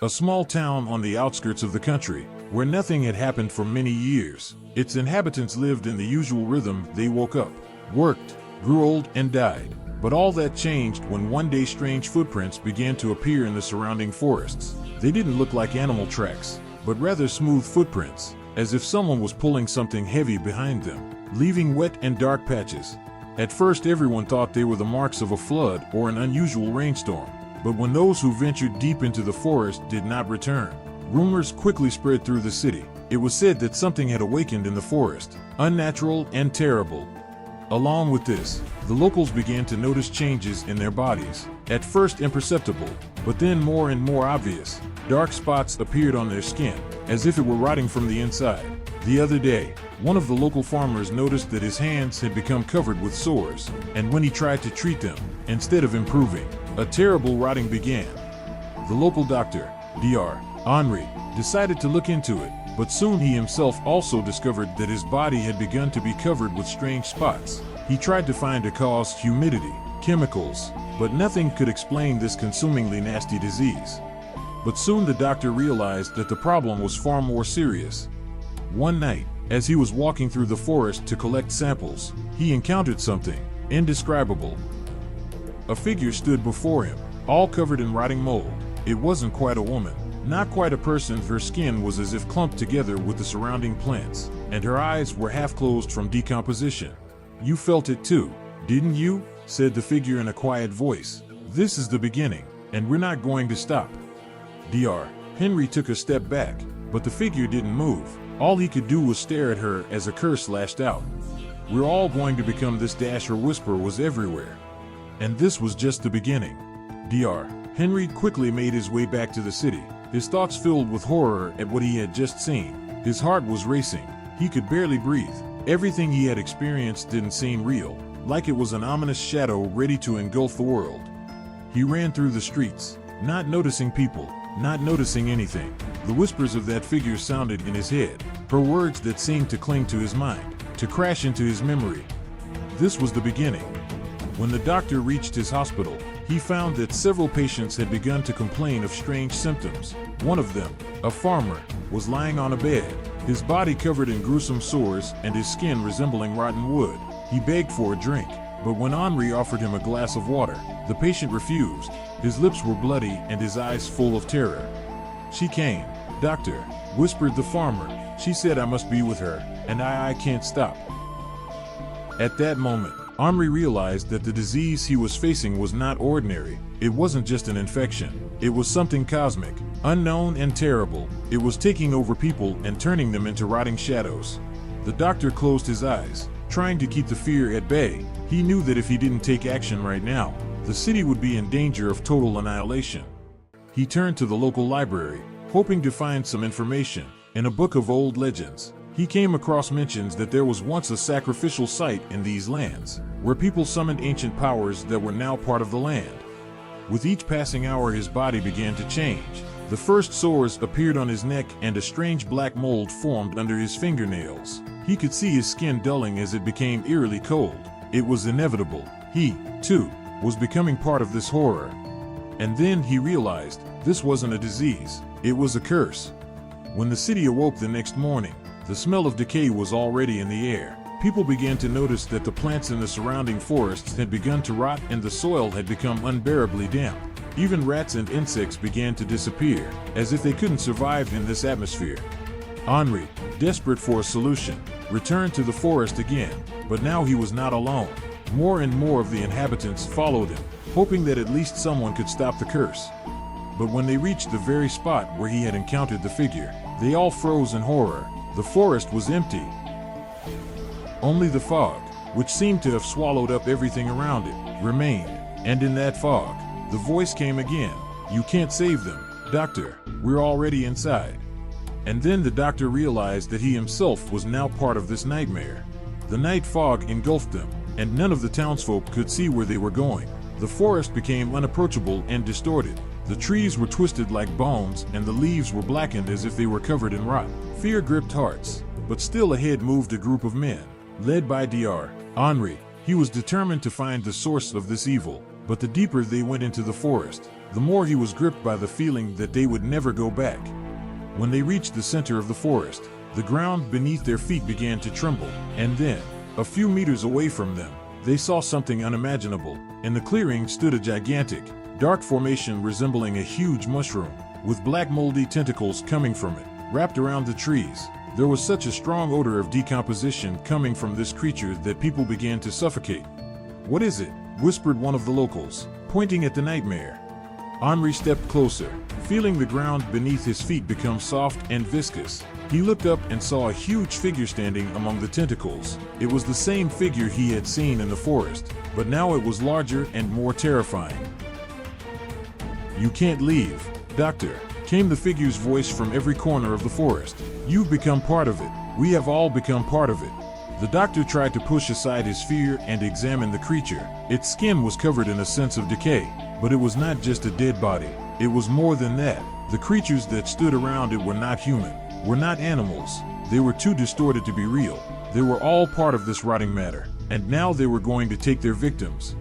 a small town on the outskirts of the country, where nothing had happened for many years. Its inhabitants lived in the usual rhythm. They woke up, worked, grew old, and died. But all that changed when one day strange footprints began to appear in the surrounding forests. They didn't look like animal tracks, but rather smooth footprints, as if someone was pulling something heavy behind them, leaving wet and dark patches. At first everyone thought they were the marks of a flood or an unusual rainstorm, but when those who ventured deep into the forest did not return, rumors quickly spread through the city. It was said that something had awakened in the forest, unnatural and terrible. Along with this, the locals began to notice changes in their bodies, at first imperceptible, but then more and more obvious. Dark spots appeared on their skin, as if it were rotting from the inside. The other day, one of the local farmers noticed that his hands had become covered with sores, and when he tried to treat them, instead of improving, a terrible rotting began. The local doctor, Dr. Henri, decided to look into it, but soon he himself also discovered that his body had begun to be covered with strange spots. He tried to find a cause: humidity, chemicals, but nothing could explain this consumingly nasty disease. But soon the doctor realized that the problem was far more serious. One night, as he was walking through the forest to collect samples, he encountered something indescribable. A figure stood before him, all covered in rotting mold. It wasn't quite a woman, not quite a person. Her skin was as if clumped together with the surrounding plants, and her eyes were half closed from decomposition. "You felt it too, didn't you?" said the figure in a quiet voice. "This is the beginning, and we're not going to stop." Dr. Henri took a step back, but the figure didn't move. All he could do was stare at her as a curse lashed out. "We're all going to become this." Her whisper was everywhere. And this was just the beginning. Dr. Henri quickly made his way back to the city, his thoughts filled with horror at what he had just seen. His heart was racing. He could barely breathe. Everything he had experienced didn't seem real, like it was an ominous shadow ready to engulf the world. He ran through the streets, not noticing people, not noticing anything. The whispers of that figure sounded in his head, her words that seemed to cling to his mind, to crash into his memory. This was the beginning. When the doctor reached his hospital, he found that several patients had begun to complain of strange symptoms. One of them, a farmer, was lying on a bed, his body covered in gruesome sores and his skin resembling rotten wood. He begged for a drink, but when Henri offered him a glass of water, the patient refused. His lips were bloody and his eyes full of terror. "She came, doctor," whispered the farmer. "She said I must be with her, and I can't stop." At that moment, Henri realized that the disease he was facing was not ordinary. It wasn't just an infection. It was something cosmic, unknown and terrible. It was taking over people and turning them into rotting shadows. The doctor closed his eyes, trying to keep the fear at bay. He knew that if he didn't take action right now, the city would be in danger of total annihilation. He turned to the local library, hoping to find some information. In a book of old legends, he came across mentions that there was once a sacrificial site in these lands, where people summoned ancient powers that were now part of the land. With each passing hour his body began to change. The first sores appeared on his neck and a strange black mold formed under his fingernails. He could see his skin dulling as it became eerily cold. It was inevitable. He, too, was becoming part of this horror. And then he realized this wasn't a disease, it was a curse. When the city awoke the next morning, the smell of decay was already in the air. People began to notice that the plants in the surrounding forests had begun to rot and the soil had become unbearably damp. Even rats and insects began to disappear, as if they couldn't survive in this atmosphere. Henri, desperate for a solution, returned to the forest again, but now he was not alone. More and more of the inhabitants followed him, hoping that at least someone could stop the curse. But when they reached the very spot where he had encountered the figure, they all froze in horror. The forest was empty. Only the fog, which seemed to have swallowed up everything around it, remained. And in that fog, the voice came again. "You can't save them, doctor. We're already inside." And then the doctor realized that he himself was now part of this nightmare. The night fog engulfed them, and none of the townsfolk could see where they were going. The forest became unapproachable and distorted. The trees were twisted like bones, and the leaves were blackened as if they were covered in rot. Fear gripped hearts, but still ahead moved a group of men, led by Dr. Henri. He was determined to find the source of this evil, but the deeper they went into the forest, the more he was gripped by the feeling that they would never go back. When they reached the center of the forest, the ground beneath their feet began to tremble, and then, a few meters away from them, they saw something unimaginable. In the clearing stood a gigantic, dark formation resembling a huge mushroom, with black moldy tentacles coming from it, wrapped around the trees. There was such a strong odor of decomposition coming from this creature that people began to suffocate. "What is it?" whispered one of the locals, pointing at the nightmare. Henri stepped closer, feeling the ground beneath his feet become soft and viscous. He looked up and saw a huge figure standing among the tentacles. It was the same figure he had seen in the forest, but now it was larger and more terrifying. "You can't leave, Doctor," came the figure's voice from every corner of the forest. "You've become part of it. We have all become part of it." The doctor tried to push aside his fear and examine the creature. Its skin was covered in a sense of decay, but it was not just a dead body. It was more than that. The creatures that stood around it were not human, were not animals. They were too distorted to be real. They were all part of this rotting matter, and now they were going to take their victims.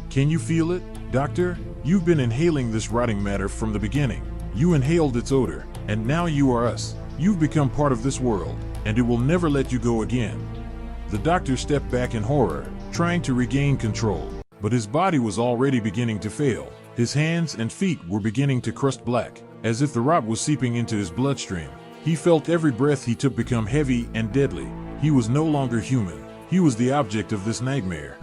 "Can you feel it, Doctor? You've been inhaling this rotting matter from the beginning. You inhaled its odor, and now you are us. You've become part of this world, and it will never let you go again." The doctor stepped back in horror, trying to regain control, but his body was already beginning to fail. His hands and feet were beginning to crust black, as if the rot was seeping into his bloodstream. He felt every breath he took become heavy and deadly. He was no longer human. He was the object of this nightmare.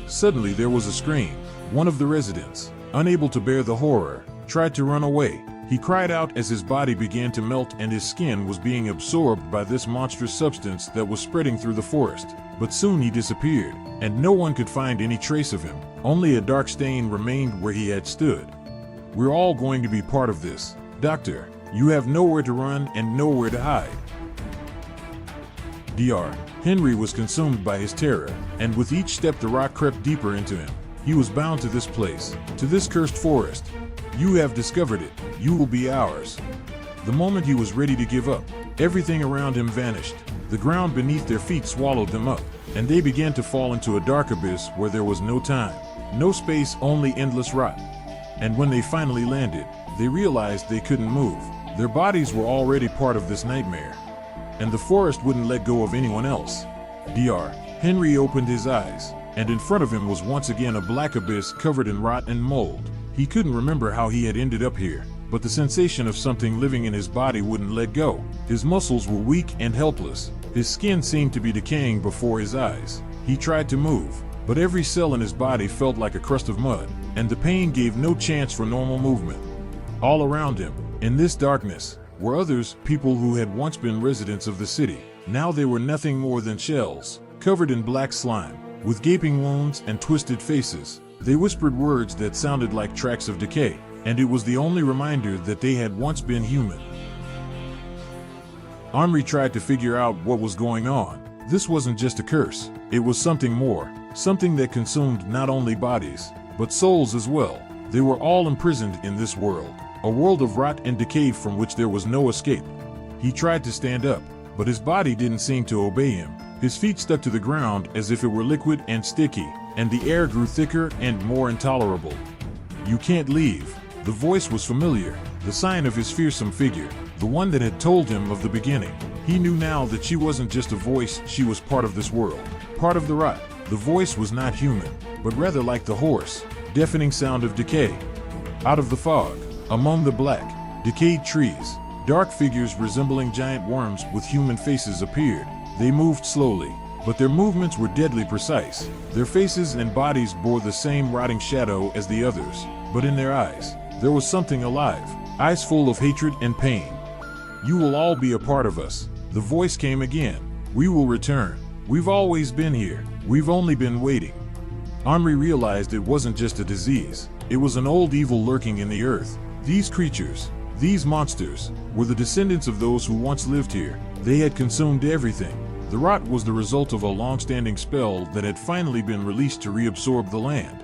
Suddenly there was a scream. One of the residents, unable to bear the horror, tried to run away. He cried out as his body began to melt and his skin was being absorbed by this monstrous substance that was spreading through the forest. But soon he disappeared, and no one could find any trace of him. Only a dark stain remained where he had stood. "We're all going to be part of this, Doctor. You have nowhere to run and nowhere to hide." Dr. Henri was consumed by his terror, and with each step the rot crept deeper into him. He was bound to this place, to this cursed forest. "You have discovered it. You will be ours." The moment he was ready to give up, everything around him vanished. The ground beneath their feet swallowed them up, and they began to fall into a dark abyss where there was no time, no space, only endless rot. And when they finally landed, they realized they couldn't move. Their bodies were already part of this nightmare, and the forest wouldn't let go of anyone else. Dr. Henri opened his eyes, and in front of him was once again a black abyss covered in rot and mold. He couldn't remember how he had ended up here, but the sensation of something living in his body wouldn't let go. His muscles were weak and helpless. His skin seemed to be decaying before his eyes. He tried to move, but every cell in his body felt like a crust of mud, and the pain gave no chance for normal movement. All around him, in this darkness, were others, people who had once been residents of the city. Now they were nothing more than shells, covered in black slime, with gaping wounds and twisted faces. They whispered words that sounded like tracks of decay, and it was the only reminder that they had once been human. Henri tried to figure out what was going on. This wasn't just a curse. It was something more, something that consumed not only bodies, but souls as well. They were all imprisoned in this world, a world of rot and decay from which there was no escape. He tried to stand up, but his body didn't seem to obey him. His feet stuck to the ground as if it were liquid and sticky, and the air grew thicker and more intolerable. "You can't leave." The voice was familiar, the sign of his fearsome figure, the one that had told him of the beginning. He knew now that she wasn't just a voice, she was part of this world, part of the rot. The voice was not human, but rather like the hoarse, deafening sound of decay. Out of the fog, among the black, decayed trees, dark figures resembling giant worms with human faces appeared. They moved slowly, but their movements were deadly precise. Their faces and bodies bore the same rotting shadow as the others, but in their eyes, there was something alive, eyes full of hatred and pain. "You will all be a part of us." The voice came again. "We will return. We've always been here. We've only been waiting." Henri realized it wasn't just a disease. It was an old evil lurking in the earth. These creatures, these monsters, were the descendants of those who once lived here. They had consumed everything. The rot was the result of a long-standing spell that had finally been released to reabsorb the land.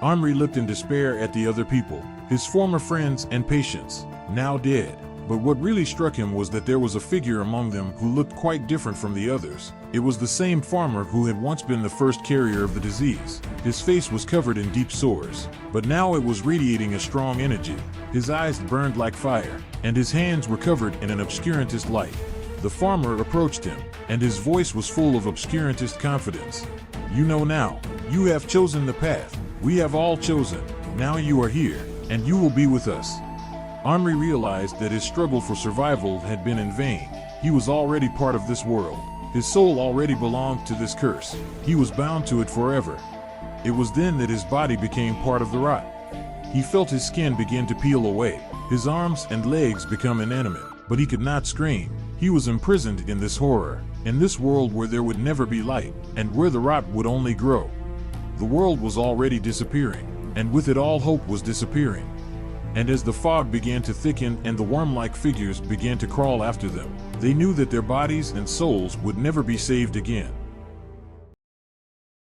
Henri looked in despair at the other people, his former friends and patients, now dead. But what really struck him was that there was a figure among them who looked quite different from the others. It was the same farmer who had once been the first carrier of the disease. His face was covered in deep sores, but now it was radiating a strong energy. His eyes burned like fire, and his hands were covered in an obscurantist light. The farmer approached him, and his voice was full of obscurantist confidence. "You know now. You have chosen the path. We have all chosen. Now you are here, and you will be with us." Henri realized that his struggle for survival had been in vain. He was already part of this world. His soul already belonged to this curse. He was bound to it forever. It was then that his body became part of the rot. He felt his skin begin to peel away, his arms and legs become inanimate, but he could not scream. He was imprisoned in this horror, in this world where there would never be light, and where the rot would only grow. The world was already disappearing, and with it all hope was disappearing. And as the fog began to thicken and the worm-like figures began to crawl after them, they knew that their bodies and souls would never be saved again.